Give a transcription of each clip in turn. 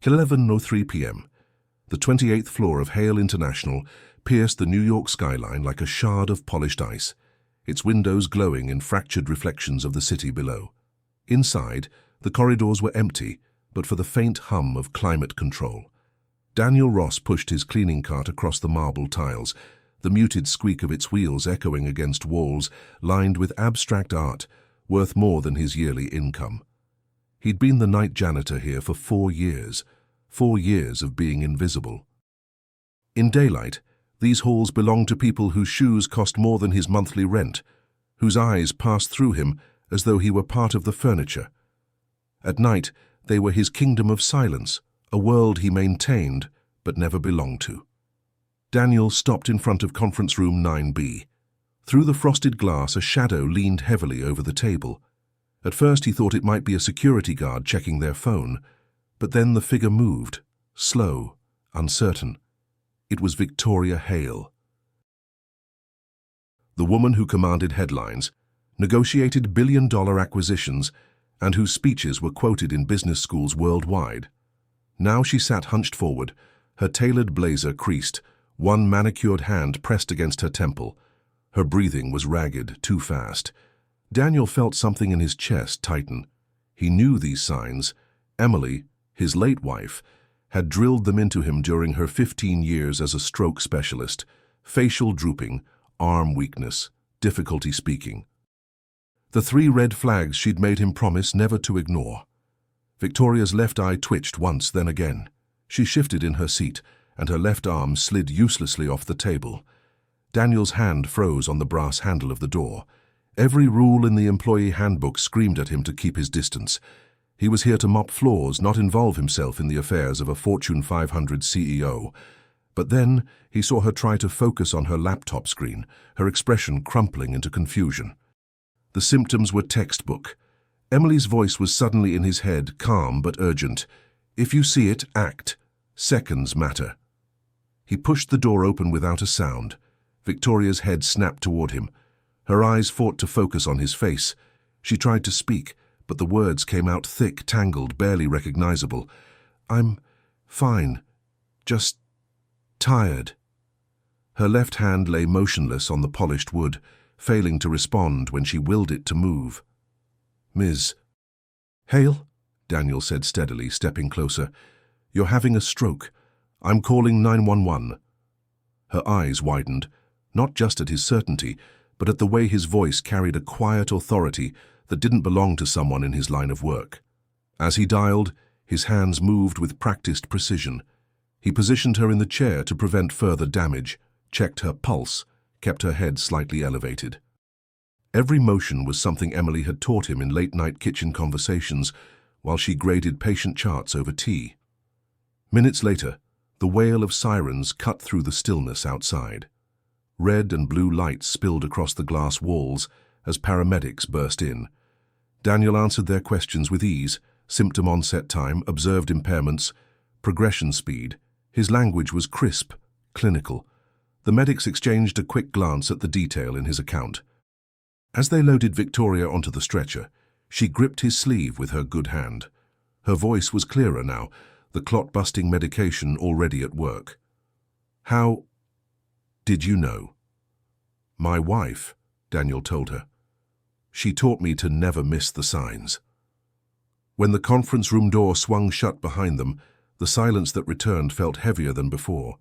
11:03 p.m. The 28th floor of Hale International pierced the New York skyline like a shard of polished ice, its windows glowing in fractured reflections of the city below. Inside, the corridors were empty, but for the faint hum of climate control. Daniel Ross pushed his cleaning cart across the marble tiles, the muted squeak of its wheels echoing against walls lined with abstract art, worth more than his yearly income. He'd been the night janitor here for 4 years, 4 years of being invisible. In daylight, these halls belonged to people whose shoes cost more than his monthly rent, whose eyes passed through him as though he were part of the furniture. At night, they were his kingdom of silence, a world he maintained but never belonged to. Daniel stopped in front of conference room 9B. Through the frosted glass, a shadow leaned heavily over the table. At first he thought it might be a security guard checking their phone, but then the figure moved, slow, uncertain. It was Victoria Hale. The woman who commanded headlines, negotiated billion-dollar acquisitions, and whose speeches were quoted in business schools worldwide. Now she sat hunched forward, her tailored blazer creased, one manicured hand pressed against her temple. Her breathing was ragged, too fast. Daniel felt something in his chest tighten. He knew these signs. Emily, his late wife, had drilled them into him during her 15 years as a stroke specialist. Facial drooping, arm weakness, difficulty speaking. The 3 red flags she'd made him promise never to ignore. Victoria's left eye twitched once, then again. She shifted in her seat, and her left arm slid uselessly off the table. Daniel's hand froze on the brass handle of the door. Every rule in the employee handbook screamed at him to keep his distance. He was here to mop floors, not involve himself in the affairs of a Fortune 500 CEO. But then he saw her try to focus on her laptop screen, her expression crumpling into confusion. The symptoms were textbook. Emily's voice was suddenly in his head, calm but urgent. If you see it, act. Seconds matter. He pushed the door open without a sound. Victoria's head snapped toward him. Her eyes fought to focus on his face. She tried to speak, but the words came out thick, tangled, barely recognizable. I'm fine. Just tired. Her left hand lay motionless on the polished wood, failing to respond when she willed it to move. Ms. Hale, Daniel said steadily, stepping closer. You're having a stroke. I'm calling 911. Her eyes widened, not just at his certainty, but at the way his voice carried a quiet authority that didn't belong to someone in his line of work. As he dialed, his hands moved with practiced precision. He positioned her in the chair to prevent further damage, checked her pulse, kept her head slightly elevated. Every motion was something Emily had taught him in late-night kitchen conversations while she graded patient charts over tea. Minutes later, the wail of sirens cut through the stillness outside. Red and blue lights spilled across the glass walls as paramedics burst in. Daniel answered their questions with ease, symptom onset time, observed impairments, progression speed. His language was crisp, clinical. The medics exchanged a quick glance at the detail in his account. As they loaded Victoria onto the stretcher, she gripped his sleeve with her good hand. Her voice was clearer now, the clot-busting medication already at work. How did you know? My wife, Daniel told her. She taught me to never miss the signs. When the conference room door swung shut behind them, the silence that returned felt heavier than before.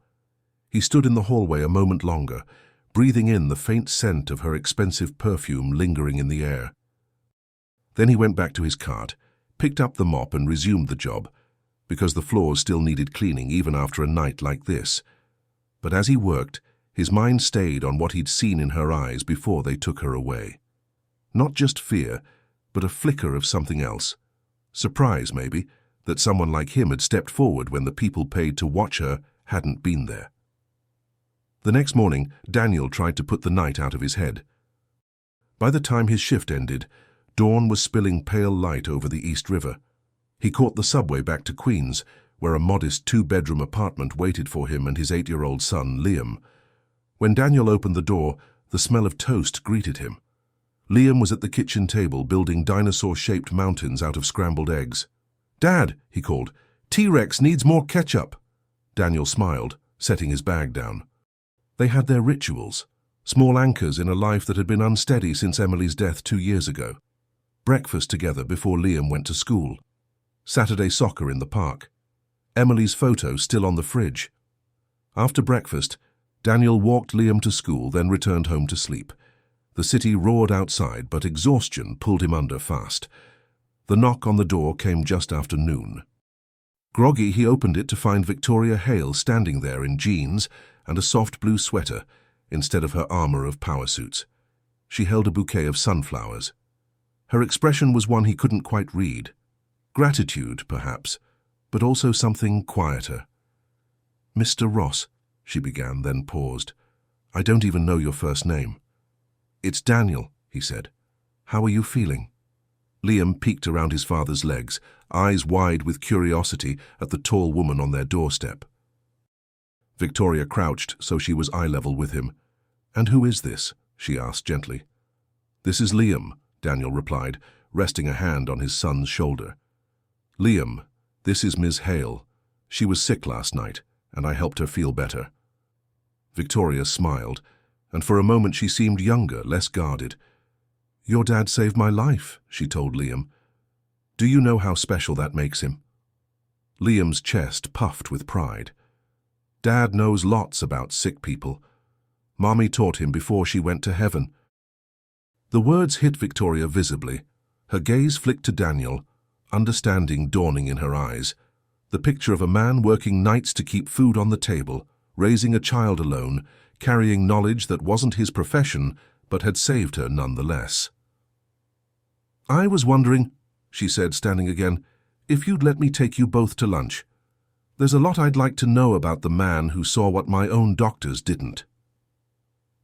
He stood in the hallway a moment longer, breathing in the faint scent of her expensive perfume lingering in the air. Then he went back to his cart, picked up the mop and resumed the job, because the floors still needed cleaning even after a night like this. But as he worked, his mind stayed on what he'd seen in her eyes before they took her away. Not just fear, but a flicker of something else. Surprise, maybe, that someone like him had stepped forward when the people paid to watch her hadn't been there. The next morning, Daniel tried to put the night out of his head. By the time his shift ended, dawn was spilling pale light over the East River. He caught the subway back to Queens, where a modest 2-bedroom apartment waited for him and his 8-year-old son, Liam. When Daniel opened the door, the smell of toast greeted him. Liam was at the kitchen table building dinosaur-shaped mountains out of scrambled eggs. "Dad," he called, T-Rex needs more ketchup. Daniel smiled, setting his bag down. They had their rituals, small anchors in a life that had been unsteady since Emily's death 2 years ago. Breakfast together before Liam went to school. Saturday soccer in the park. Emily's photo still on the fridge. After breakfast, Daniel walked Liam to school, then returned home to sleep. The city roared outside, but exhaustion pulled him under fast. The knock on the door came just after noon. Groggy, he opened it to find Victoria Hale standing there in jeans and a soft blue sweater instead of her armor of power suits. She held a bouquet of sunflowers. Her expression was one he couldn't quite read. Gratitude, perhaps, but also something quieter. "Mr. Ross," she began, then paused. "I don't even know your first name." "It's Daniel," he said. "How are you feeling?" Liam peeked around his father's legs, eyes wide with curiosity at the tall woman on their doorstep. Victoria crouched so she was eye-level with him. "And who is this?" she asked gently. "This is Liam," Daniel replied, resting a hand on his son's shoulder. "Liam, this is Ms. Hale. She was sick last night, and I helped her feel better." Victoria smiled, and for a moment she seemed younger, less guarded. "Your dad saved my life," she told Liam. "Do you know how special that makes him?" Liam's chest puffed with pride. "Dad knows lots about sick people. Mommy taught him before she went to heaven." The words hit Victoria visibly. Her gaze flicked to Daniel, understanding dawning in her eyes. The picture of a man working nights to keep food on the table, raising a child alone, carrying knowledge that wasn't his profession, but had saved her nonetheless. "I was wondering," she said, standing again, "if you'd let me take you both to lunch. There's a lot I'd like to know about the man who saw what my own doctors didn't."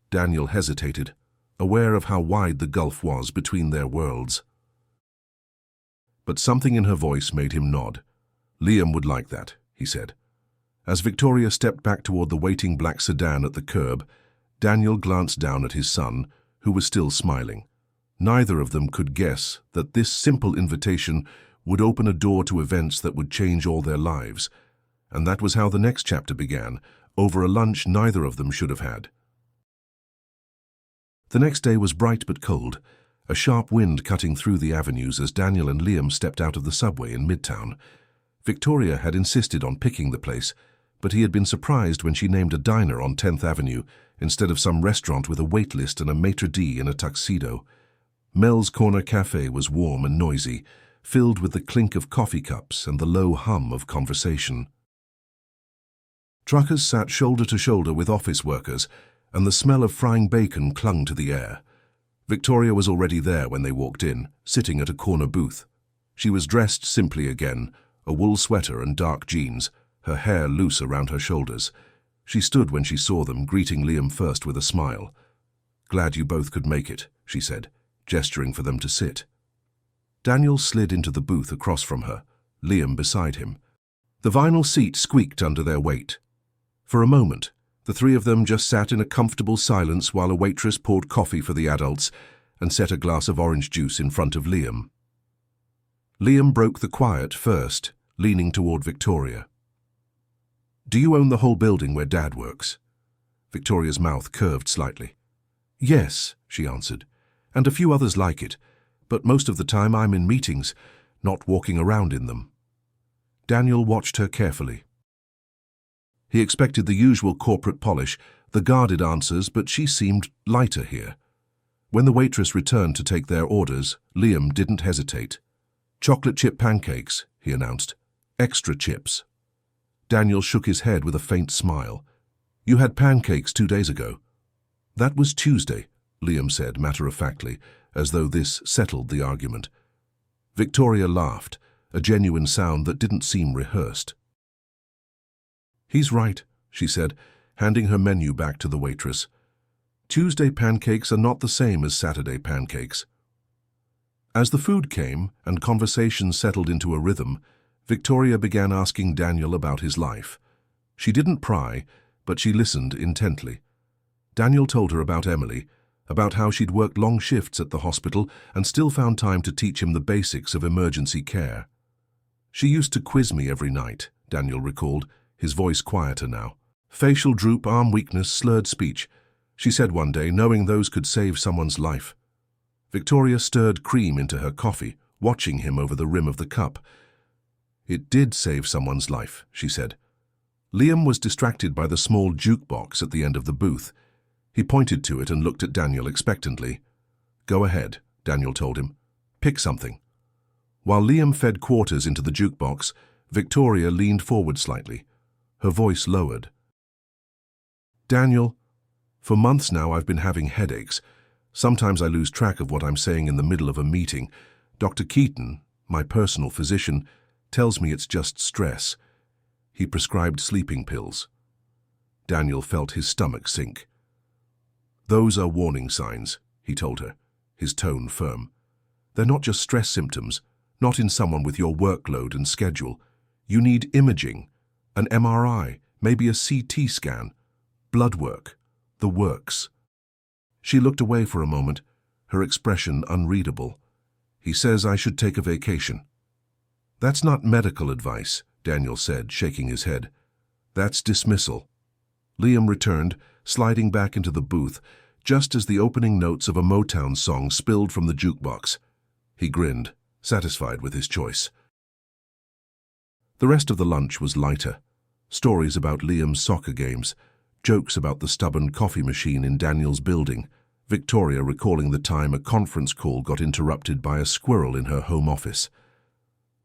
Daniel hesitated, aware of how wide the gulf was between their worlds. But something in her voice made him nod. "Liam would like that," he said. As Victoria stepped back toward the waiting black sedan at the curb, Daniel glanced down at his son, who was still smiling. Neither of them could guess that this simple invitation would open a door to events that would change all their lives. And that was how the next chapter began, over a lunch neither of them should have had. The next day was bright but cold, a sharp wind cutting through the avenues as Daniel and Liam stepped out of the subway in Midtown. Victoria had insisted on picking the place, but he had been surprised when she named a diner on 10th Avenue instead of some restaurant with a wait list and a maitre d' in a tuxedo. Mel's Corner Cafe was warm and noisy, filled with the clink of coffee cups and the low hum of conversation. Truckers sat shoulder to shoulder with office workers, and the smell of frying bacon clung to the air. Victoria was already there when they walked in, sitting at a corner booth. She was dressed simply again, a wool sweater and dark jeans, her hair loose around her shoulders. She stood when she saw them, greeting Liam first with a smile. "Glad you both could make it," she said, gesturing for them to sit. Daniel slid into the booth across from her, Liam beside him. The vinyl seat squeaked under their weight. For a moment, the three of them just sat in a comfortable silence while a waitress poured coffee for the adults and set a glass of orange juice in front of Liam. Liam broke the quiet first, leaning toward Victoria. "Do you own the whole building where Dad works?" Victoria's mouth curved slightly. "Yes," she answered, "and a few others like it, but most of the time I'm in meetings, not walking around in them." Daniel watched her carefully. He expected the usual corporate polish, the guarded answers, but she seemed lighter here. When the waitress returned to take their orders, Liam didn't hesitate. "Chocolate chip pancakes," he announced. "Extra chips." Daniel shook his head with a faint smile. "You had pancakes 2 days ago." "That was Tuesday," Liam said matter-of-factly, as though this settled the argument. Victoria laughed, a genuine sound that didn't seem rehearsed. "He's right," she said, handing her menu back to the waitress. "Tuesday pancakes are not the same as Saturday pancakes." As the food came and conversation settled into a rhythm, Victoria began asking Daniel about his life. She didn't pry, but she listened intently. Daniel told her about Emily, about how she'd worked long shifts at the hospital and still found time to teach him the basics of emergency care. She used to quiz me every night, Daniel recalled, his voice quieter now. Facial droop, arm weakness, slurred speech. She said one day, knowing those could save someone's life. Victoria stirred cream into her coffee, watching him over the rim of the cup. It did save someone's life, she said. Liam was distracted by the small jukebox at the end of the booth. He pointed to it and looked at Daniel expectantly. Go ahead, Daniel told him. Pick something. While Liam fed quarters into the jukebox, Victoria leaned forward slightly. Her voice lowered. Daniel, for months now I've been having headaches. Sometimes I lose track of what I'm saying in the middle of a meeting. Dr. Keaton, my personal physician, tells me it's just stress. He prescribed sleeping pills. Daniel felt his stomach sink. Those are warning signs, he told her, his tone firm. They're not just stress symptoms, not in someone with your workload and schedule. You need imaging, an MRI, maybe a CT scan, blood work, the works. She looked away for a moment, her expression unreadable. He says I should take a vacation. That's not medical advice, Daniel said, shaking his head. That's dismissal. Liam returned, sliding back into the booth, just as the opening notes of a Motown song spilled from the jukebox. He grinned, satisfied with his choice. The rest of the lunch was lighter. Stories about Liam's soccer games, jokes about the stubborn coffee machine in Daniel's building, Victoria recalling the time a conference call got interrupted by a squirrel in her home office.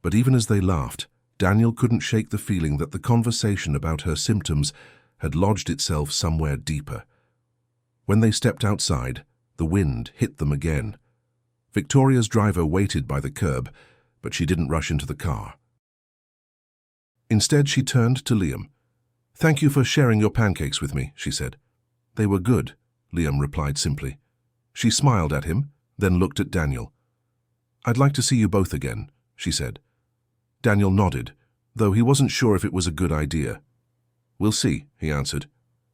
But even as they laughed, Daniel couldn't shake the feeling that the conversation about her symptoms had lodged itself somewhere deeper. When they stepped outside, the wind hit them again. Victoria's driver waited by the curb, but she didn't rush into the car. Instead, she turned to Liam. Thank you for sharing your pancakes with me, she said. They were good, Liam replied simply. She smiled at him, then looked at Daniel. I'd like to see you both again, she said. Daniel nodded, though he wasn't sure if it was a good idea. We'll see, he answered.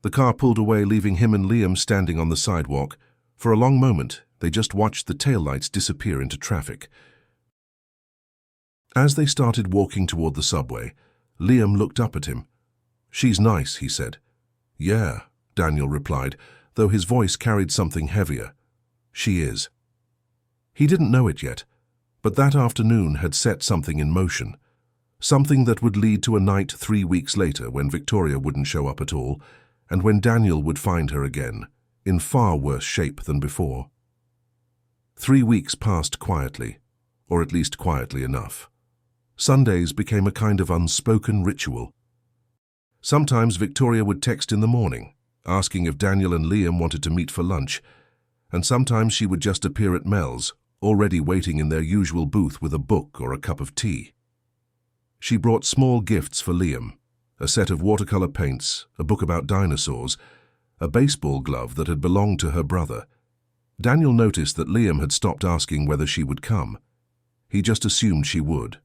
The car pulled away, leaving him and Liam standing on the sidewalk. For a long moment, they just watched the taillights disappear into traffic. As they started walking toward the subway, Liam looked up at him. She's nice, he said. Yeah, Daniel replied, though his voice carried something heavier. She is. He didn't know it yet, but that afternoon had set something in motion. Something that would lead to a night 3 weeks later when Victoria wouldn't show up at all, and when Daniel would find her again, in far worse shape than before. 3 weeks passed quietly, or at least quietly enough. Sundays became a kind of unspoken ritual. Sometimes Victoria would text in the morning, asking if Daniel and Liam wanted to meet for lunch, and sometimes she would just appear at Mel's, already waiting in their usual booth with a book or a cup of tea. She brought small gifts for Liam, a set of watercolor paints, a book about dinosaurs, a baseball glove that had belonged to her brother. Daniel noticed that Liam had stopped asking whether she would come. He just assumed she would.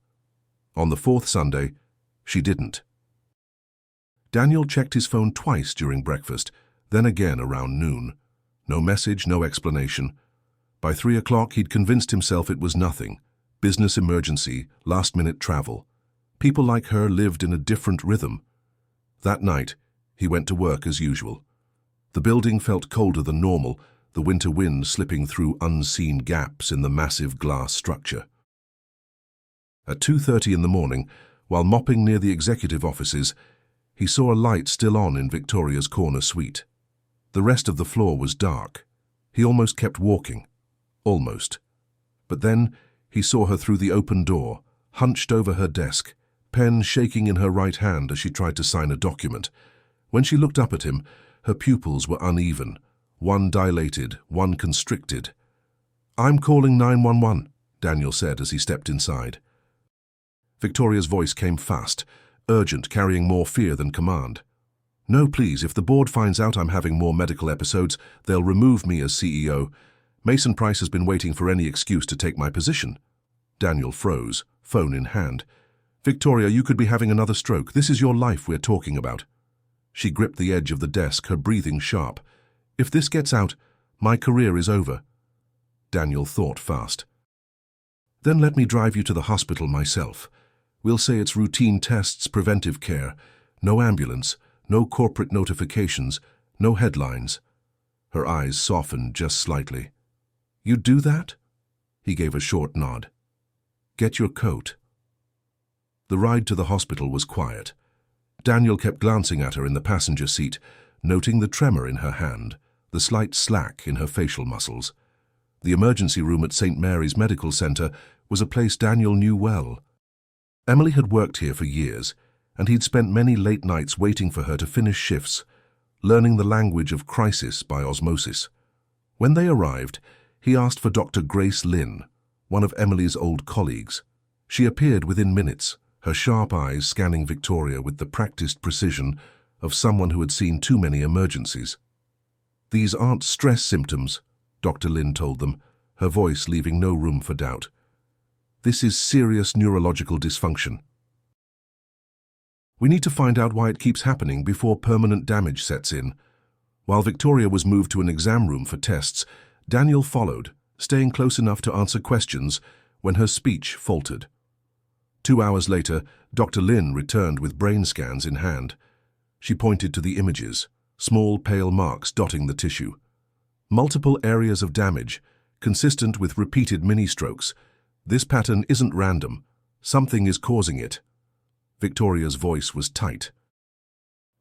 On the fourth Sunday, she didn't. Daniel checked his phone twice during breakfast, then again around noon. No message, no explanation. By 3 o'clock, he'd convinced himself it was nothing. Business emergency, last-minute travel. People like her lived in a different rhythm. That night, he went to work as usual. The building felt colder than normal, the winter wind slipping through unseen gaps in the massive glass structure. At 2:30 in the morning, while mopping near the executive offices, he saw a light still on in Victoria's corner suite. The rest of the floor was dark. He almost kept walking. Almost. But then he saw her through the open door, hunched over her desk, pen shaking in her right hand as she tried to sign a document. When she looked up at him, her pupils were uneven, one dilated, one constricted. "I'm calling 911, Daniel said as he stepped inside. Victoria's voice came fast, urgent, carrying more fear than command. "No, please, if the board finds out I'm having more medical episodes, they'll remove me as CEO. Mason Price has been waiting for any excuse to take my position." Daniel froze, phone in hand. "Victoria, you could be having another stroke. This is your life we're talking about." She gripped the edge of the desk, her breathing sharp. "If this gets out, my career is over." Daniel thought fast. "Then let me drive you to the hospital myself. We'll say it's routine tests, preventive care. No ambulance, no corporate notifications, no headlines. Her eyes softened just slightly. You'd do that? He gave a short nod. Get your coat. The ride to the hospital was quiet. Daniel kept glancing at her in the passenger seat, noting the tremor in her hand, the slight slack in her facial muscles. The emergency room at St. Mary's Medical Center was a place Daniel knew well. Emily had worked here for years, and he'd spent many late nights waiting for her to finish shifts, learning the language of crisis by osmosis. When they arrived, he asked for Dr. Grace Lynn, one of Emily's old colleagues. She appeared within minutes, her sharp eyes scanning Victoria with the practiced precision of someone who had seen too many emergencies. These aren't stress symptoms, Dr. Lynn told them, her voice leaving no room for doubt. This is serious neurological dysfunction. We need to find out why it keeps happening before permanent damage sets in. While Victoria was moved to an exam room for tests, Daniel followed, staying close enough to answer questions when her speech faltered. 2 hours later, Dr. Lynn returned with brain scans in hand. She pointed to the images, small pale marks dotting the tissue. Multiple areas of damage, consistent with repeated mini-strokes. This pattern isn't random. Something is causing it. Victoria's voice was tight.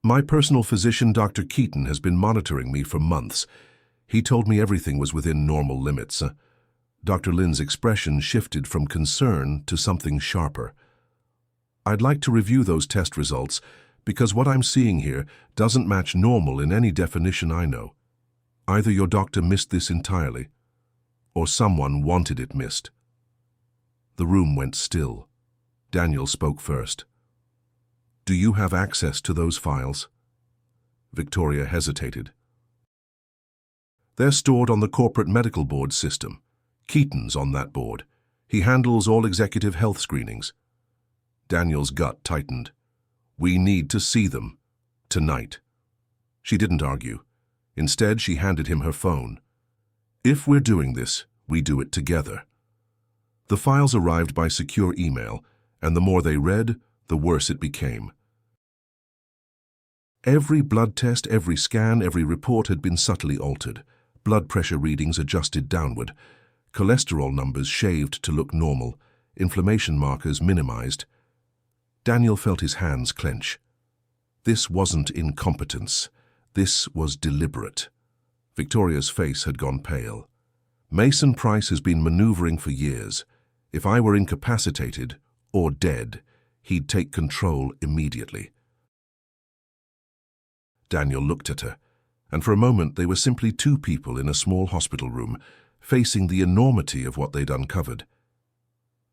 My personal physician, Dr. Keaton, has been monitoring me for months. He told me everything was within normal limits. Dr. Lynn's expression shifted from concern to something sharper. I'd like to review those test results because what I'm seeing here doesn't match normal in any definition I know. Either your doctor missed this entirely, or someone wanted it missed. The room went still. Daniel spoke first. Do you have access to those files? Victoria hesitated. They're stored on the corporate medical board system. Keaton's on that board. He handles all executive health screenings. Daniel's gut tightened. We need to see them. Tonight. She didn't argue. Instead, she handed him her phone. If we're doing this, we do it together. The files arrived by secure email, and the more they read, the worse it became. Every blood test, every scan, every report had been subtly altered. Blood pressure readings adjusted downward. Cholesterol numbers shaved to look normal. Inflammation markers minimized. Daniel felt his hands clench. This wasn't incompetence. This was deliberate. Victoria's face had gone pale. Mason Price has been maneuvering for years. If I were incapacitated or dead, he'd take control immediately. Daniel looked at her, and for a moment they were simply two people in a small hospital room, facing the enormity of what they'd uncovered.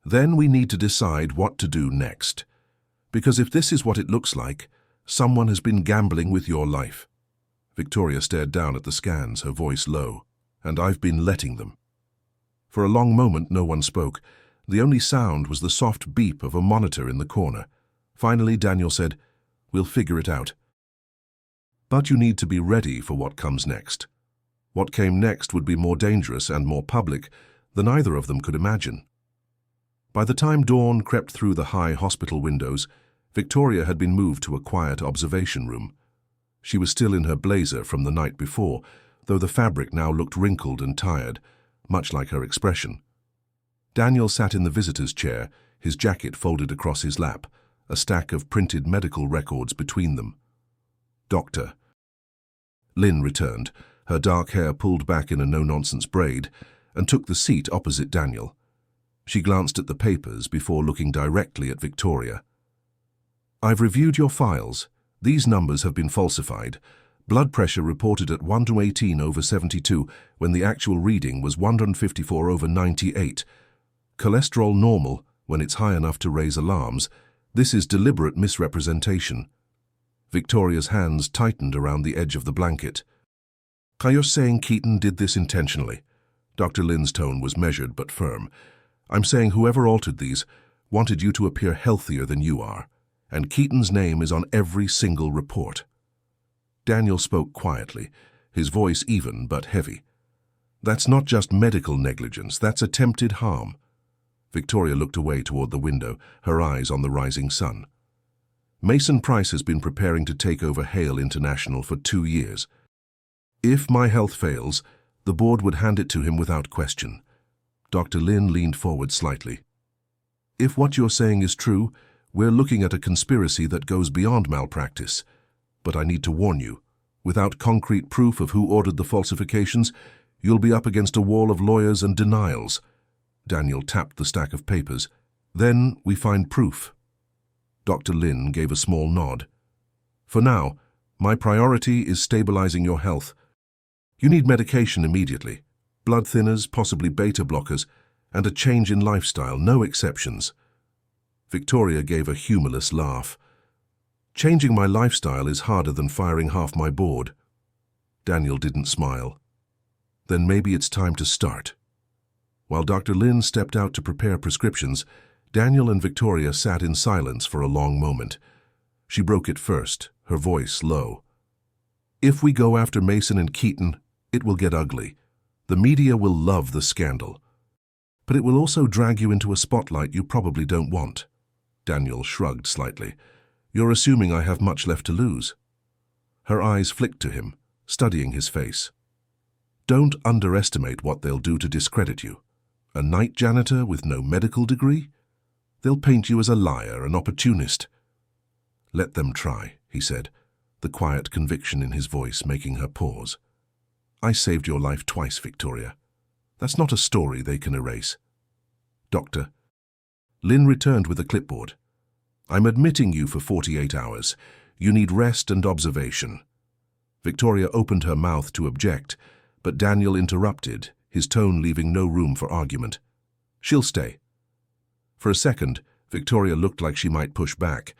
Then we need to decide what to do next. Because if this is what it looks like, someone has been gambling with your life. Victoria stared down at the scans, her voice low. And I've been letting them. For a long moment no one spoke. The only sound was the soft beep of a monitor in the corner. Finally Daniel said, We'll figure it out. But you need to be ready for what comes next. What came next would be more dangerous and more public than either of them could imagine. By the time dawn crept through the high hospital windows, Victoria had been moved to a quiet observation room. She was still in her blazer from the night before, though the fabric now looked wrinkled and tired, much like her expression. Daniel sat in the visitor's chair, his jacket folded across his lap, a stack of printed medical records between them. Doctor. Lynn returned, her dark hair pulled back in a no-nonsense braid, and took the seat opposite Daniel. She glanced at the papers before looking directly at Victoria. I've reviewed your files. These numbers have been falsified. Blood pressure reported at 1/18/72 when the actual reading was 154/98. Cholesterol normal when it's high enough to raise alarms. This is deliberate misrepresentation. Victoria's hands tightened around the edge of the blanket. You're saying Keaton did this intentionally? Dr. Lynn's tone was measured but firm. I'm saying whoever altered these wanted you to appear healthier than you are, and Keaton's name is on every single report. Daniel spoke quietly, his voice even but heavy. That's not just medical negligence, that's attempted harm. Victoria looked away toward the window, her eyes on the rising sun. Mason Price has been preparing to take over Hale International for 2 years. If my health fails, the board would hand it to him without question. Dr. Lin leaned forward slightly. If what you're saying is true, we're looking at a conspiracy that goes beyond malpractice. But I need to warn you, without concrete proof of who ordered the falsifications, you'll be up against a wall of lawyers and denials. Daniel tapped the stack of papers. Then we find proof. Dr. Lin gave a small nod. For now, my priority is stabilizing your health. You need medication immediately. Blood thinners, possibly beta blockers, and a change in lifestyle, no exceptions. Victoria gave a humorless laugh. Changing my lifestyle is harder than firing half my board. Daniel didn't smile. Then maybe it's time to start. While Dr. Lin stepped out to prepare prescriptions, Daniel and Victoria sat in silence for a long moment. She broke it first, her voice low. If we go after Mason and Keaton, it will get ugly. The media will love the scandal. But it will also drag you into a spotlight you probably don't want. Daniel shrugged slightly. You're assuming I have much left to lose. Her eyes flicked to him, studying his face. Don't underestimate what they'll do to discredit you. A night janitor with no medical degree? They'll paint you as a liar, an opportunist. Let them try, he said, the quiet conviction in his voice making her pause. I saved your life twice, Victoria. That's not a story they can erase. Doctor. Lin returned with a clipboard. I'm admitting you for 48 hours. You need rest and observation. Victoria opened her mouth to object, but Daniel interrupted, his tone leaving no room for argument. She'll stay. For a second, Victoria looked like she might push back,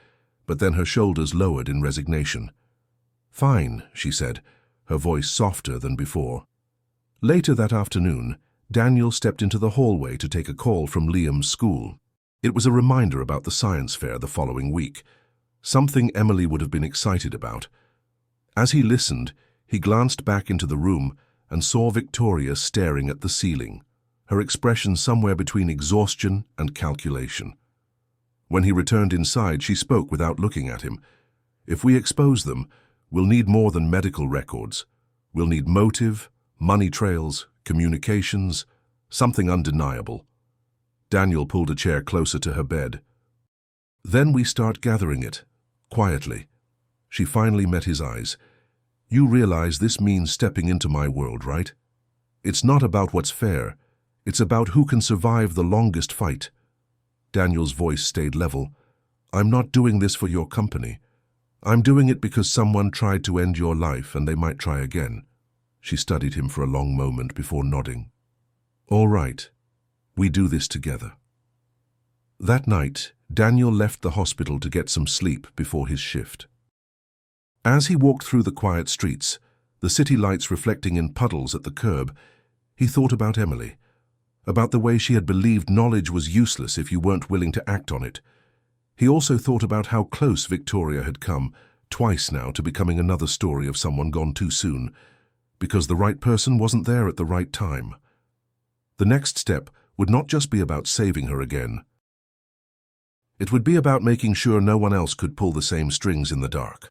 but then her shoulders lowered in resignation. Fine, she said, her voice softer than before. Later that afternoon, Daniel stepped into the hallway to take a call from Liam's school. It was a reminder about the science fair the following week, something Emily would have been excited about. As he listened, he glanced back into the room and saw Victoria staring at the ceiling, her expression somewhere between exhaustion and calculation. When he returned inside, she spoke without looking at him. If we expose them, we'll need more than medical records. We'll need motive, money trails, communications, something undeniable. Daniel pulled a chair closer to her bed. Then we start gathering it, quietly. She finally met his eyes. You realize this means stepping into my world, right? It's not about what's fair. It's about who can survive the longest fight. Daniel's voice stayed level. I'm not doing this for your company. I'm doing it because someone tried to end your life and they might try again. She studied him for a long moment before nodding. All right. We do this together. That night, Daniel left the hospital to get some sleep before his shift. As he walked through the quiet streets, the city lights reflecting in puddles at the curb, he thought about Emily, about the way she had believed knowledge was useless if you weren't willing to act on it. He also thought about how close Victoria had come, twice now, to becoming another story of someone gone too soon, because the right person wasn't there at the right time. The next step would not just be about saving her again. It would be about making sure no one else could pull the same strings in the dark.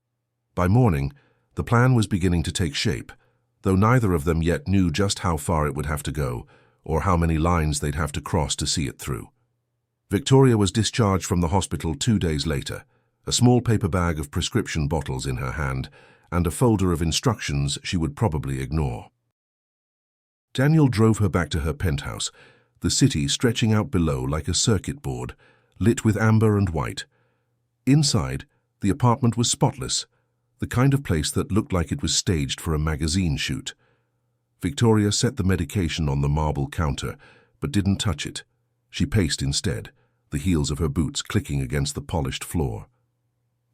By morning, the plan was beginning to take shape, though neither of them yet knew just how far it would have to go, or how many lines they'd have to cross to see it through. Victoria was discharged from the hospital 2 days later, a small paper bag of prescription bottles in her hand, and a folder of instructions she would probably ignore. Daniel drove her back to her penthouse, the city stretching out below like a circuit board, lit with amber and white. Inside, the apartment was spotless, the kind of place that looked like it was staged for a magazine shoot. Victoria set the medication on the marble counter, but didn't touch it. She paced instead, the heels of her boots clicking against the polished floor.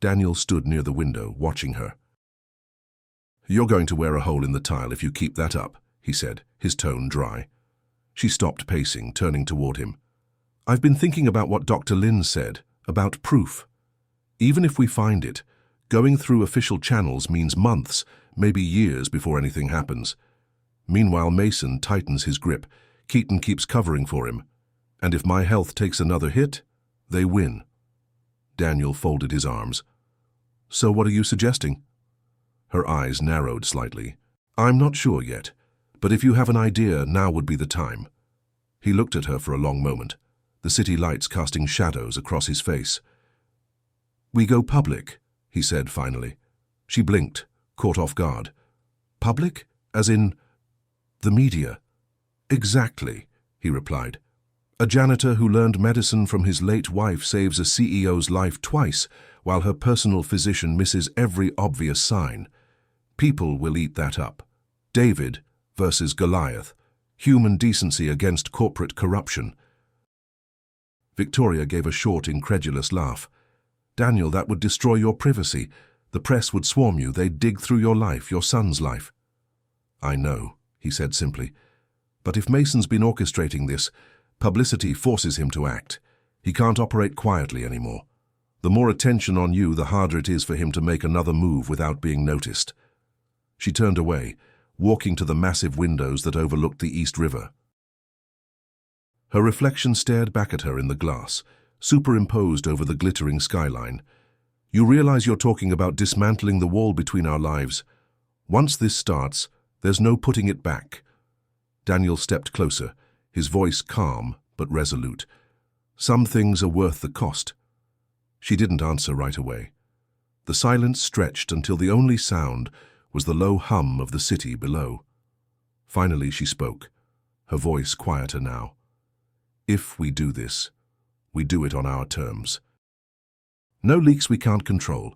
Daniel stood near the window, watching her. You're going to wear a hole in the tile if you keep that up, he said, his tone dry. She stopped pacing, turning toward him. I've been thinking about what Dr. Lin said, about proof. Even if we find it, going through official channels means months, maybe years before anything happens. Meanwhile, Mason tightens his grip. Keaton keeps covering for him. And if my health takes another hit, they win. Daniel folded his arms. So what are you suggesting? Her eyes narrowed slightly. I'm not sure yet, but if you have an idea, now would be the time. He looked at her for a long moment, the city lights casting shadows across his face. We go public, he said finally. She blinked, caught off guard. Public? As in the media? Exactly, he replied. A janitor who learned medicine from his late wife saves a CEO's life twice, while her personal physician misses every obvious sign. People will eat that up. David versus Goliath. Human decency against corporate corruption. Victoria gave a short, incredulous laugh. Daniel, that would destroy your privacy. The press would swarm you. They'd dig through your life, your son's life. I know, he said simply. But if Mason's been orchestrating this, publicity forces him to act. He can't operate quietly anymore. The more attention on you, the harder it is for him to make another move without being noticed. She turned away, walking to the massive windows that overlooked the East River. Her reflection stared back at her in the glass, superimposed over the glittering skyline. You realize you're talking about dismantling the wall between our lives. Once this starts, there's no putting it back. Daniel stepped closer, his voice calm but resolute. Some things are worth the cost. She didn't answer right away. The silence stretched until the only sound was the low hum of the city below. Finally she spoke, her voice quieter now. If we do this, we do it on our terms. No leaks we can't control.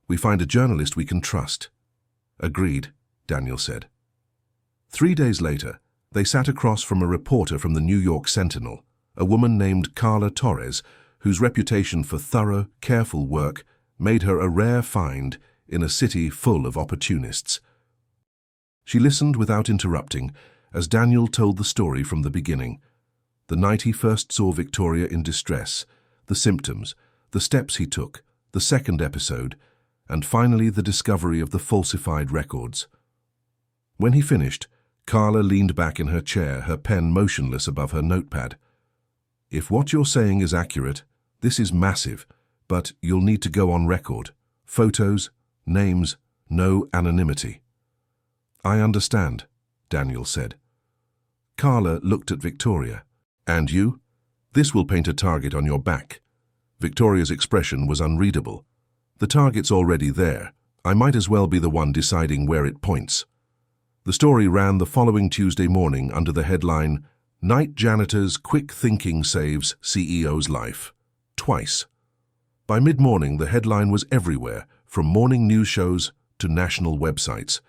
We find a journalist we can trust. Agreed, Daniel said. 3 days later, they sat across from a reporter from the New York Sentinel, a woman named Carla Torres, whose reputation for thorough, careful work made her a rare find in a city full of opportunists. She listened without interrupting as Daniel told the story from the beginning. The night he first saw Victoria in distress, the symptoms, the steps he took, the second episode, and finally the discovery of the falsified records. When he finished, Carla leaned back in her chair, her pen motionless above her notepad. If what you're saying is accurate, this is massive, but you'll need to go on record. Photos, names, no anonymity. I understand, Daniel said. Carla looked at Victoria. And you? This will paint a target on your back. Victoria's expression was unreadable. The target's already there. I might as well be the one deciding where it points. The story ran the following Tuesday morning under the headline, Night Janitor's Quick Thinking Saves CEO's Life. Twice. By mid-morning, the headline was everywhere, from morning news shows to national websites.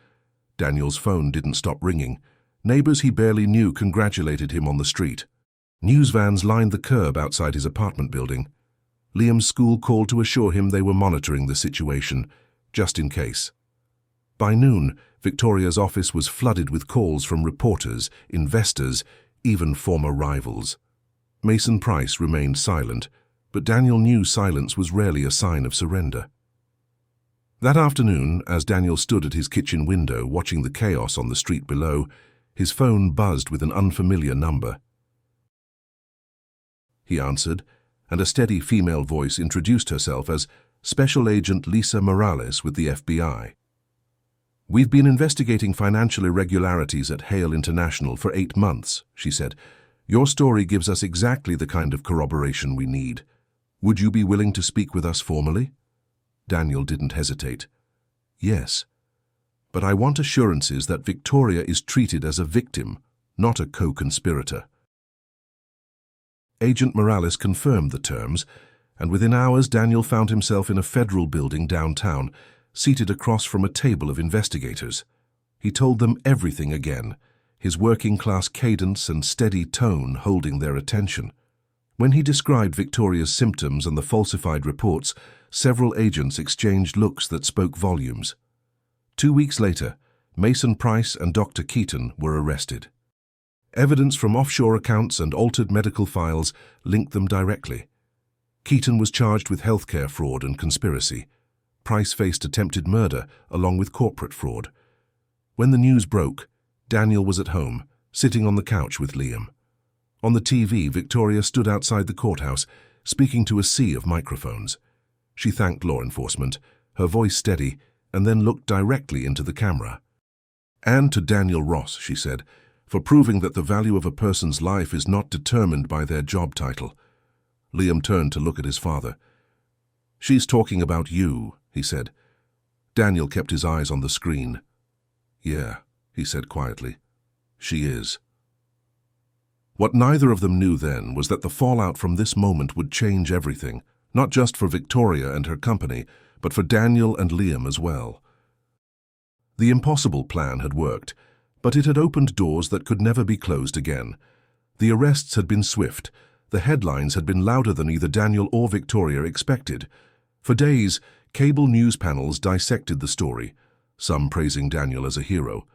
Daniel's phone didn't stop ringing. Neighbors he barely knew congratulated him on the street. News vans lined the curb outside his apartment building. Liam's school called to assure him they were monitoring the situation, just in case. By noon, Victoria's office was flooded with calls from reporters, investors, even former rivals. Mason Price remained silent, but Daniel knew silence was rarely a sign of surrender. That afternoon, as Daniel stood at his kitchen window watching the chaos on the street below, his phone buzzed with an unfamiliar number. He answered, and a steady female voice introduced herself as Special Agent Lisa Morales with the FBI. We've been investigating financial irregularities at Hale International for 8 months, she said. Your story gives us exactly the kind of corroboration we need. Would you be willing to speak with us formally? Daniel didn't hesitate. Yes. But I want assurances that Victoria is treated as a victim, not a co-conspirator. Agent Morales confirmed the terms, and within hours Daniel found himself in a federal building downtown, seated across from a table of investigators. He told them everything again, his working-class cadence and steady tone holding their attention. When he described Victoria's symptoms and the falsified reports, several agents exchanged looks that spoke volumes. 2 weeks later, Mason Price and Dr. Keaton were arrested. Evidence from offshore accounts and altered medical files linked them directly. Keaton was charged with healthcare fraud and conspiracy. Price faced attempted murder along with corporate fraud. When the news broke, Daniel was at home, sitting on the couch with Liam. On the TV, Victoria stood outside the courthouse, speaking to a sea of microphones. She thanked law enforcement, her voice steady, and then looked directly into the camera. "And to Daniel Ross," she said, "for proving that the value of a person's life is not determined by their job title." Liam turned to look at his father. "She's talking about you," he said. Daniel kept his eyes on the screen. "Yeah," he said quietly. "She is." What neither of them knew then was that the fallout from this moment would change everything, not just for Victoria and her company, but for Daniel and Liam as well. The impossible plan had worked, but it had opened doors that could never be closed again. The arrests had been swift. The headlines had been louder than either Daniel or Victoria expected. For days, cable news panels dissected the story, some praising Daniel as a hero,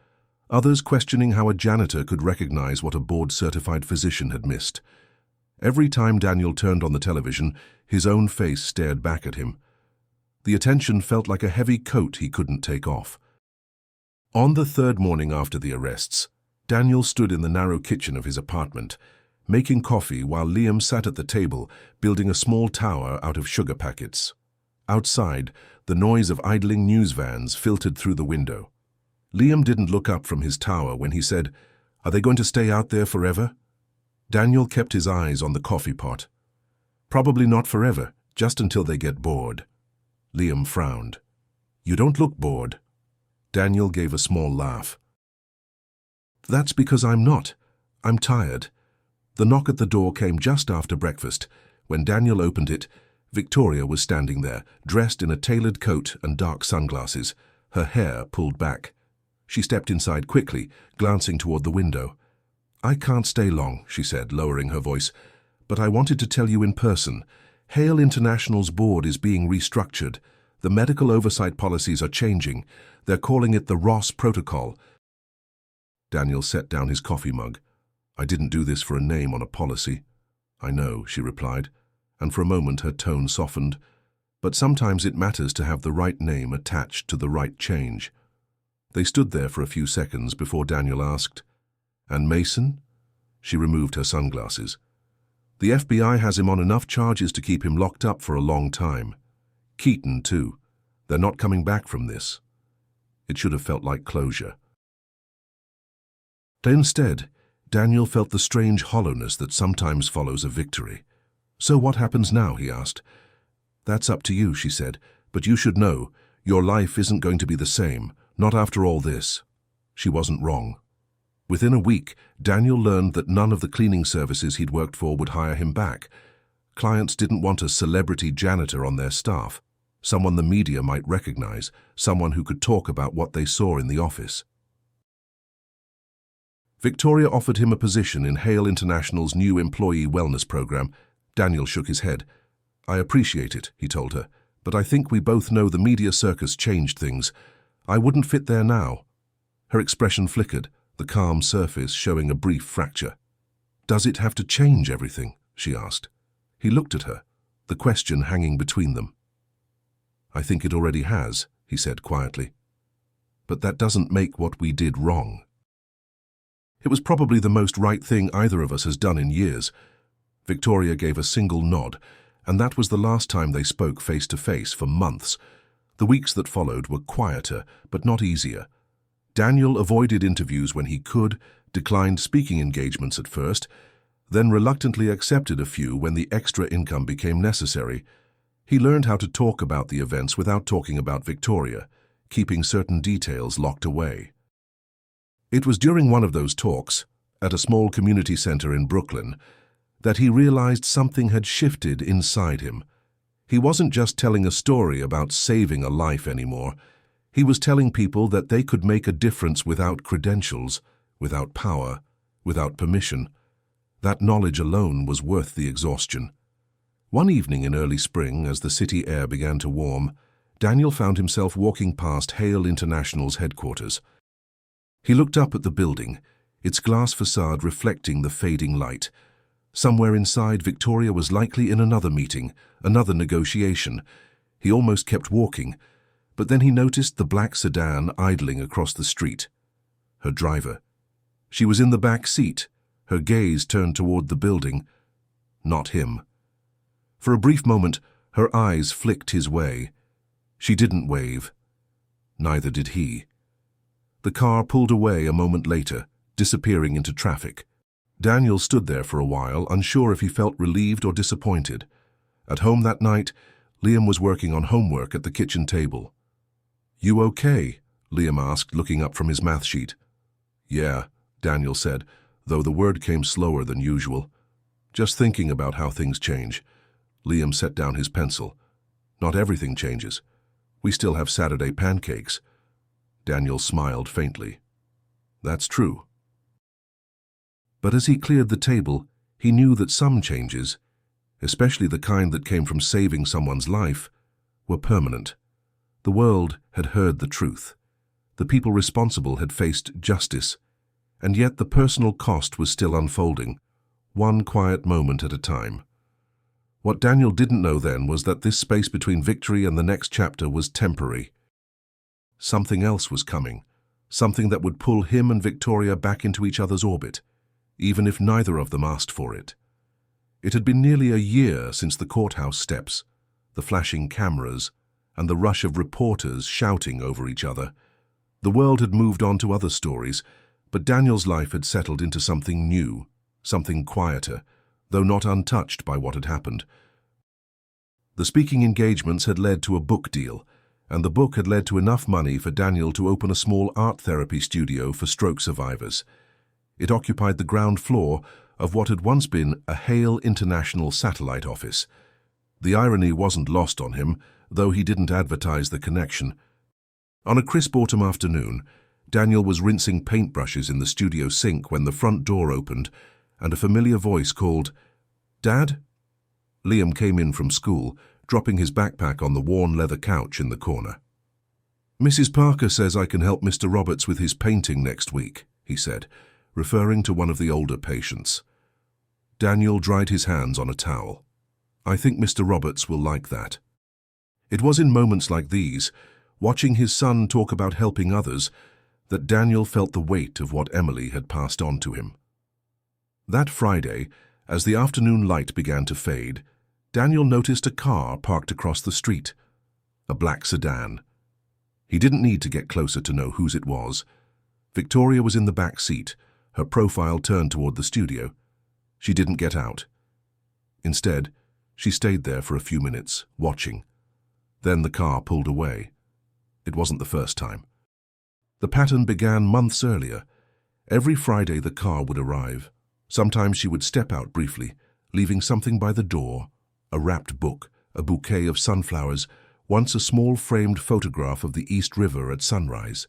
others questioning how a janitor could recognize what a board-certified physician had missed. Every time Daniel turned on the television, his own face stared back at him. The attention felt like a heavy coat he couldn't take off. On the third morning after the arrests, Daniel stood in the narrow kitchen of his apartment, making coffee while Liam sat at the table, building a small tower out of sugar packets. Outside, the noise of idling news vans filtered through the window. Liam didn't look up from his tower when he said, "Are they going to stay out there forever?" Daniel kept his eyes on the coffee pot. "Probably not forever, just until they get bored." Liam frowned. "You don't look bored." Daniel gave a small laugh. "That's because I'm not. I'm tired." The knock at the door came just after breakfast. When Daniel opened it, Victoria was standing there, dressed in a tailored coat and dark sunglasses, her hair pulled back. She stepped inside quickly, glancing toward the window. "I can't stay long," she said, lowering her voice, "but I wanted to tell you in person. Hale International's board is being restructured. The medical oversight policies are changing. They're calling it the Ross Protocol." Daniel set down his coffee mug. "I didn't do this for a name on a policy." "I know," she replied, and for a moment her tone softened. "But sometimes it matters to have the right name attached to the right change." They stood there for a few seconds before Daniel asked, "And Mason?" She removed her sunglasses. "The FBI has him on enough charges to keep him locked up for a long time. Keaton, too. They're not coming back from this." It should have felt like closure. Instead, Daniel felt the strange hollowness that sometimes follows a victory. "So what happens now?" he asked. "That's up to you," she said, "but you should know, your life isn't going to be the same, not after all this." She wasn't wrong. Within a week, Daniel learned that none of the cleaning services he'd worked for would hire him back. Clients didn't want a celebrity janitor on their staff, someone the media might recognize, someone who could talk about what they saw in the office. Victoria offered him a position in Hale International's new employee wellness program. Daniel shook his head. "I appreciate it," he told her, "but I think we both know the media circus changed things. I wouldn't fit there now." Her expression flickered, the calm surface showing a brief fracture. "Does it have to change everything?" she asked. He looked at her, the question hanging between them. "I think it already has," he said quietly. "But that doesn't make what we did wrong." It was probably the most right thing either of us has done in years. Victoria gave a single nod, and that was the last time they spoke face to face for months. The weeks that followed were quieter, but not easier. Daniel avoided interviews when he could, declined speaking engagements at first, then reluctantly accepted a few when the extra income became necessary. He learned how to talk about the events without talking about Victoria, keeping certain details locked away. It was during one of those talks, at a small community center in Brooklyn, that he realized something had shifted inside him. He wasn't just telling a story about saving a life anymore. He was telling people that they could make a difference without credentials, without power, without permission. That knowledge alone was worth the exhaustion. One evening in early spring, as the city air began to warm, Daniel found himself walking past Hale International's headquarters. He looked up at the building, its glass facade reflecting the fading light. Somewhere inside, Victoria was likely in another meeting, another negotiation. He almost kept walking, but then he noticed the black sedan idling across the street. Her driver. She was in the back seat, her gaze turned toward the building, not him. For a brief moment, her eyes flicked his way. She didn't wave. Neither did he. The car pulled away a moment later, disappearing into traffic. Daniel stood there for a while, unsure if he felt relieved or disappointed. At home that night, Liam was working on homework at the kitchen table. "You okay?" Liam asked, looking up from his math sheet. "Yeah," Daniel said, though the word came slower than usual. "Just thinking about how things change." Liam set down his pencil. "Not everything changes. We still have Saturday pancakes." Daniel smiled faintly. "That's true." But as he cleared the table, he knew that some changes, especially the kind that came from saving someone's life, were permanent. The world had heard the truth. The people responsible had faced justice, and yet the personal cost was still unfolding, one quiet moment at a time. What Daniel didn't know then was that this space between victory and the next chapter was temporary. Something else was coming, something that would pull him and Victoria back into each other's orbit, even if neither of them asked for it. It had been nearly a year since the courthouse steps, the flashing cameras, and the rush of reporters shouting over each other. The world had moved on to other stories, but Daniel's life had settled into something new, something quieter, though not untouched by what had happened. The speaking engagements had led to a book deal, and the book had led to enough money for Daniel to open a small art therapy studio for stroke survivors. It occupied the ground floor of what had once been a Hale International satellite office. The irony wasn't lost on him, though he didn't advertise the connection. On a crisp autumn afternoon, Daniel was rinsing paintbrushes in the studio sink when the front door opened and a familiar voice called, "Dad?" Liam came in from school, dropping his backpack on the worn leather couch in the corner. "Mrs. Parker says I can help Mr. Roberts with his painting next week," he said, referring to one of the older patients. Daniel dried his hands on a towel. "I think Mr. Roberts will like that." It was in moments like these, watching his son talk about helping others, that Daniel felt the weight of what Emily had passed on to him. That Friday, as the afternoon light began to fade, Daniel noticed a car parked across the street, a black sedan. He didn't need to get closer to know whose it was. Victoria was in the back seat, her profile turned toward the studio. She didn't get out. Instead, she stayed there for a few minutes, watching. Then the car pulled away. It wasn't the first time. The pattern began months earlier. Every Friday the car would arrive. Sometimes she would step out briefly, leaving something by the door, a wrapped book, a bouquet of sunflowers, once a small framed photograph of the East River at sunrise.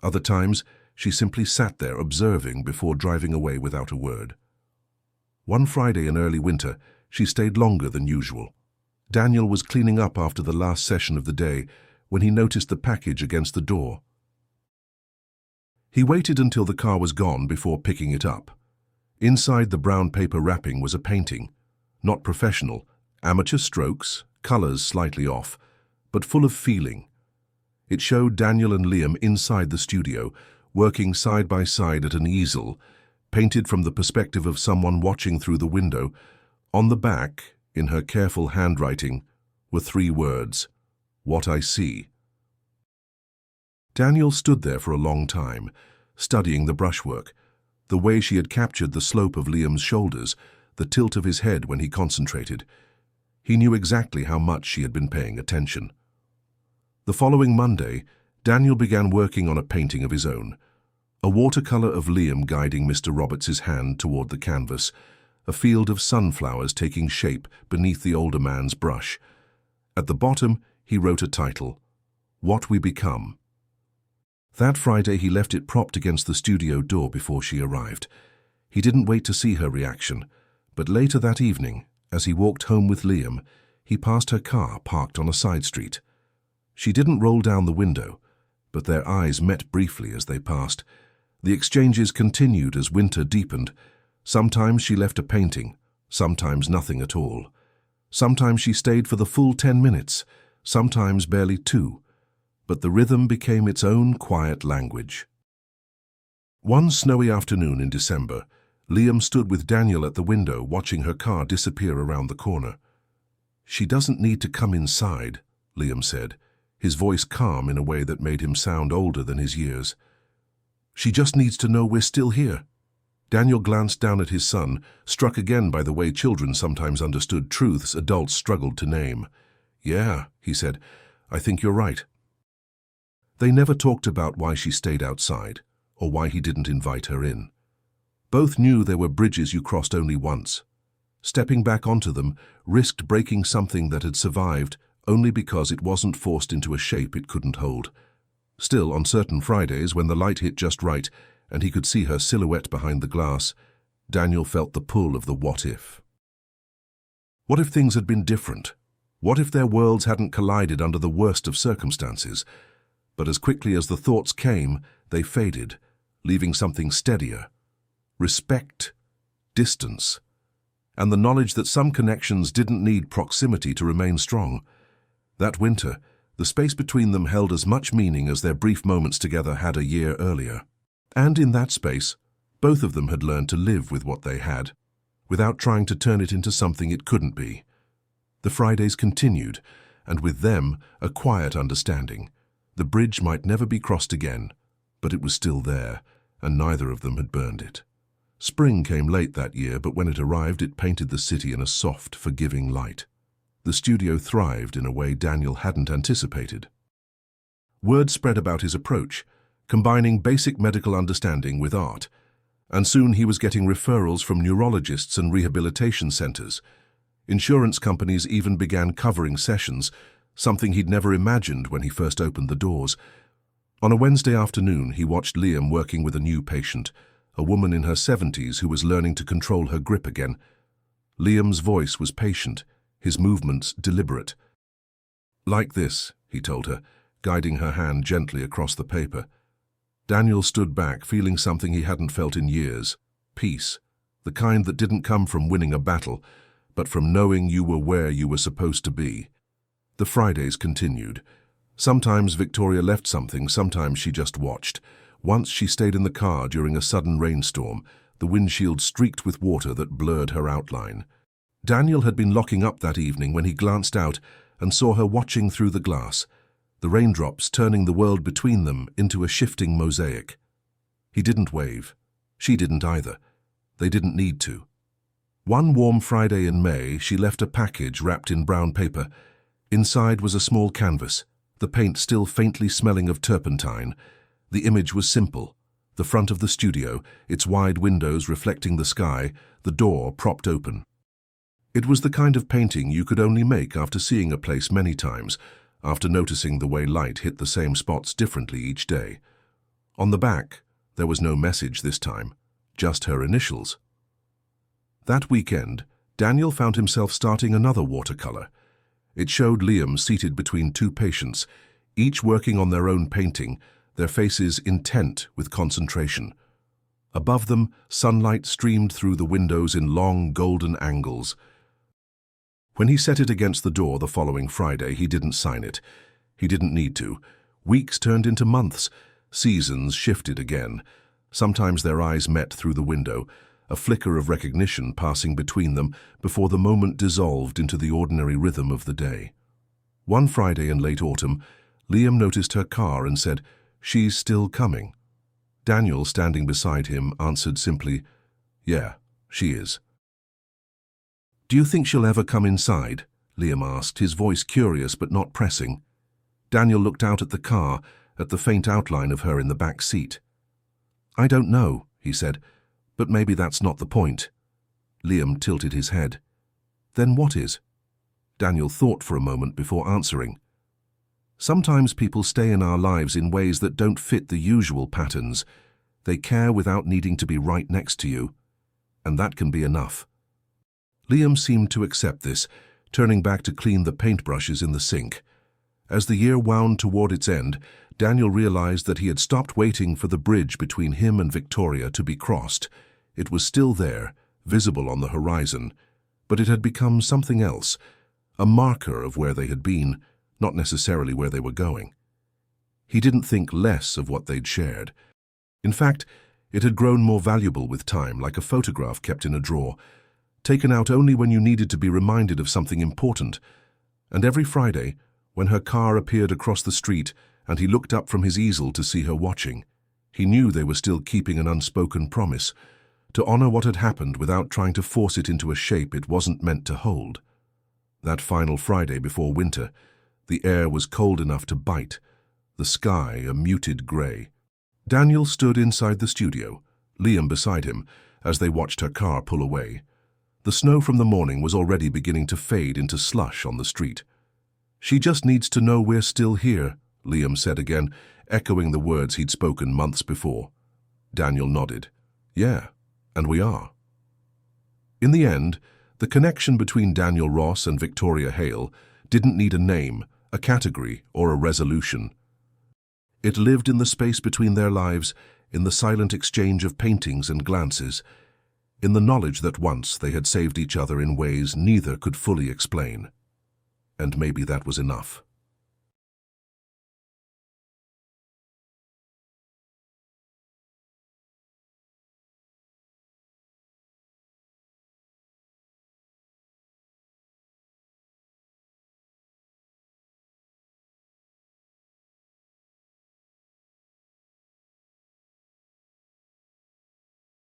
Other times, she simply sat there observing before driving away without a word. One Friday in early winter, she stayed longer than usual. Daniel was cleaning up after the last session of the day when he noticed the package against the door. He waited until the car was gone before picking it up. Inside the brown paper wrapping was a painting, not professional, amateur strokes, colors slightly off, but full of feeling. It showed Daniel and Liam inside the studio, working side by side at an easel, painted from the perspective of someone watching through the window. On the back, in her careful handwriting, were 3 words, "What I see." Daniel stood there for a long time, studying the brushwork, the way she had captured the slope of Liam's shoulders, the tilt of his head when he concentrated. He knew exactly how much she had been paying attention. The following Monday, Daniel began working on a painting of his own, a watercolor of Liam guiding Mr. Roberts's hand toward the canvas, a field of sunflowers taking shape beneath the older man's brush. At the bottom, he wrote a title, "What We Become." That Friday, he left it propped against the studio door before she arrived. He didn't wait to see her reaction, but later that evening, as he walked home with Liam, he passed her car parked on a side street. She didn't roll down the window, but their eyes met briefly as they passed. The exchanges continued as winter deepened. Sometimes she left a painting, sometimes nothing at all. Sometimes she stayed for the full 10 minutes, sometimes barely 2. But the rhythm became its own quiet language. One snowy afternoon in December, Liam stood with Daniel at the window, watching her car disappear around the corner. "She doesn't need to come inside," Liam said, his voice calm in a way that made him sound older than his years. "She just needs to know we're still here." Daniel glanced down at his son, struck again by the way children sometimes understood truths adults struggled to name. "Yeah," he said, "I think you're right." They never talked about why she stayed outside, or why he didn't invite her in. Both knew there were bridges you crossed only once. Stepping back onto them risked breaking something that had survived only because it wasn't forced into a shape it couldn't hold. Still, on certain Fridays, when the light hit just right and he could see her silhouette behind the glass, Daniel felt the pull of the what if. What if things had been different? What if their worlds hadn't collided under the worst of circumstances? But as quickly as the thoughts came, they faded, leaving something steadier. Respect, distance, and the knowledge that some connections didn't need proximity to remain strong. That winter, the space between them held as much meaning as their brief moments together had a year earlier. And in that space, both of them had learned to live with what they had, without trying to turn it into something it couldn't be. The Fridays continued, and with them, a quiet understanding. The bridge might never be crossed again, but it was still there, and neither of them had burned it. Spring came late that year, but when it arrived, it painted the city in a soft, forgiving light. The studio thrived in a way Daniel hadn't anticipated. Word spread about his approach, combining basic medical understanding with art, and soon he was getting referrals from neurologists and rehabilitation centers. Insurance companies even began covering sessions, something he'd never imagined when he first opened the doors. On a Wednesday afternoon, he watched Liam working with a new patient, a woman in her 70s who was learning to control her grip again. Liam's voice was patient, his movements deliberate. "Like this," he told her, guiding her hand gently across the paper. Daniel stood back, feeling something he hadn't felt in years. Peace, the kind that didn't come from winning a battle, but from knowing you were where you were supposed to be. The Fridays continued. Sometimes Victoria left something, sometimes she just watched. Once she stayed in the car during a sudden rainstorm, the windshield streaked with water that blurred her outline. Daniel had been locking up that evening when he glanced out and saw her watching through the glass, the raindrops turning the world between them into a shifting mosaic. He didn't wave. She didn't either. They didn't need to. One warm Friday in May, she left a package wrapped in brown paper. Inside was a small canvas, the paint still faintly smelling of turpentine. The image was simple. The front of the studio, its wide windows reflecting the sky, the door propped open. It was the kind of painting you could only make after seeing a place many times, after noticing the way light hit the same spots differently each day. On the back, there was no message this time, just her initials. That weekend, Daniel found himself starting another watercolor. It showed Liam seated between two patients, each working on their own painting, their faces intent with concentration. Above them, sunlight streamed through the windows in long, golden angles. When he set it against the door the following Friday, he didn't sign it. He didn't need to. Weeks turned into months. Seasons shifted again. Sometimes their eyes met through the window, a flicker of recognition passing between them before the moment dissolved into the ordinary rhythm of the day. One Friday in late autumn, Liam noticed her car and said, "She's still coming." Daniel, standing beside him, answered simply, "Yeah, she is." "Do you think she'll ever come inside?" Liam asked, his voice curious but not pressing. Daniel looked out at the car, at the faint outline of her in the back seat. "I don't know," he said, "but maybe that's not the point." Liam tilted his head. "Then what is?" Daniel thought for a moment before answering. "Sometimes people stay in our lives in ways that don't fit the usual patterns. They care without needing to be right next to you, and that can be enough." Liam seemed to accept this, turning back to clean the paintbrushes in the sink. As the year wound toward its end, Daniel realized that he had stopped waiting for the bridge between him and Victoria to be crossed. It was still there, visible on the horizon, but it had become something else, a marker of where they had been, not necessarily where they were going. He didn't think less of what they'd shared. In fact, It had grown more valuable with time, like a photograph kept in a drawer, taken out only when you needed to be reminded of something important. And every Friday, when her car appeared across the street and he looked up from his easel to see her watching, he knew they were still keeping an unspoken promise, to honor what had happened without trying to force it into a shape it wasn't meant to hold. That final Friday before winter, the air was cold enough to bite, the sky a muted grey. Daniel stood inside the studio, Liam beside him, as they watched her car pull away. The snow from the morning was already beginning to fade into slush on the street. "She just needs to know we're still here," Liam said again, echoing the words he'd spoken months before. Daniel nodded. "Yeah, and we are." In the end, the connection between Daniel Ross and Victoria Hale didn't need a name, a category, or a resolution. It lived in the space between their lives, in the silent exchange of paintings and glances, in the knowledge that once they had saved each other in ways neither could fully explain. And maybe that was enough.